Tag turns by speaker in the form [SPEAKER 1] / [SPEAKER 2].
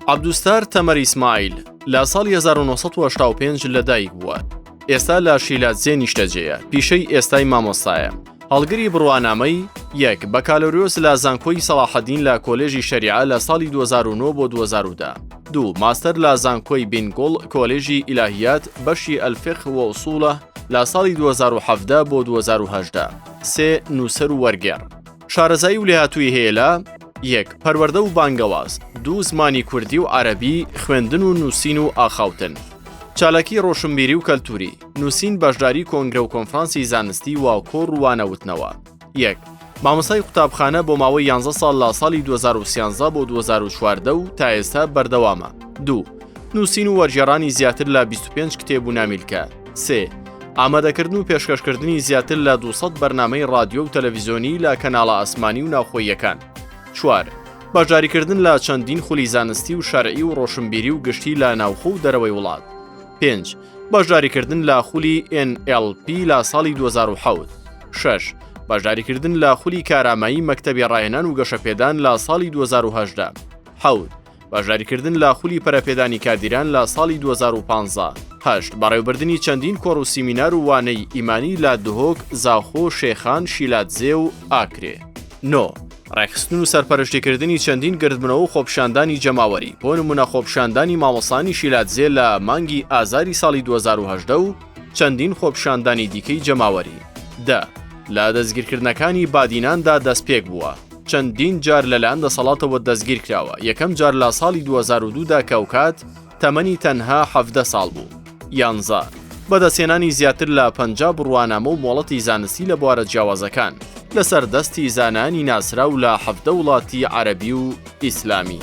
[SPEAKER 1] عەبدوستار تەمەر ئیسماعیل لە ساڵی 1985 لەدایک بووە. ئێستا لە شیلاتزێ نیشتەجێیە، پیشەی ئێستای مامۆستایە. هەڵگری بڕوانامەی 1 بەکالۆریۆس لە زانکۆی سەلاحەدین لە کۆلێژی شەریعە لە ساڵی 2009 بۆ 2010. 2 ماستەر لە زانکۆی بینگۆڵ کۆلێژی ئیلاهیات بەشی ئەلفقه و ئوسوڵە لە ساڵی 2017 بۆ 2018. 3 نووسەر و وەرگێڕ. شارەزایی و لێهاتووی هەیە لە 1 پەروەردە و بانگەواز، 2 زمانی کوردی و عەرەبی، خوێندن و نووسین و ئاخاوتن. چالاکی ڕۆشنبیری و کەلتوری، نووسین بەشداری کۆنگرە و کۆنفرانسی زانستی و کۆڕ و وانەوتنەوە. 1 مامۆستای قوتابخانە بۆ ماوەی 11 ساڵ لە ساڵی 2013 بۆ 2014 و تا ئێستا بەردەوامە. 2 نووسین و وەرگێڕانی زیاتر لە 25 کتێب و نامیلکە. 3 ئامادەکردن و پێشکەشکردنی زیاتر لە 200 بەرنامەی رادیۆ و تەلەڤیزیۆنی لە کەناڵە ئاسمانی و ناوخۆییەکان. 4 بەشداریکردن لە چەندین خولی زانستی و شەرعی و ڕۆشنبیری و گشتی لە ناوخۆ و دەرەوەی وڵات. 5 بەشداریکردن لە خولی NLP لە ساڵی 2007. 6 بەشداریکردن لە خولی کارامایی مەکتەبی ڕاهێنان و گەشەپێدان لە ساڵی 2018. 7 بەشداریکردن لە خولی پەرەپێدانی کاردیران لە ساڵی 2015. 8 بەڕێوەبردننی چەندین کۆڕ و سیمینار و وانەی ئیمانی لە دهۆک، زاخۆ، شێخان، شیلاتزێ و ئاکرێ. 9 ڕێکخستن و سەرپەرشتیکردنی چەندین گردبنەوە و خۆپشاندانی جەماوەری، بۆ نمونە خۆپشاندانی مامۆسانی شیلاتزێ لە مانگی ئازاری ساڵی 2018 و چەندین خۆپشاندانی دیکەی جەماوەری. 10 لە دەستگیرکردنەکانی بادیناندا دەستپێک بووە، چەندین جار لەلایەن دەسەڵاتەوە دەستگیر کراوە. یەکەم جار لە ساڵی 2002دا کەوکات تەمەنی تەنها 17 ساڵ بوو. 11 بەدەستهێنانی زیاتر لە 50 بڕوانامە و مۆڵەتی زانستی لە بوارە جیاوازەکان لەسەر دەستی زانانی ناسرا و لە 17 وڵاتی عەرەبی و ئیسلامی.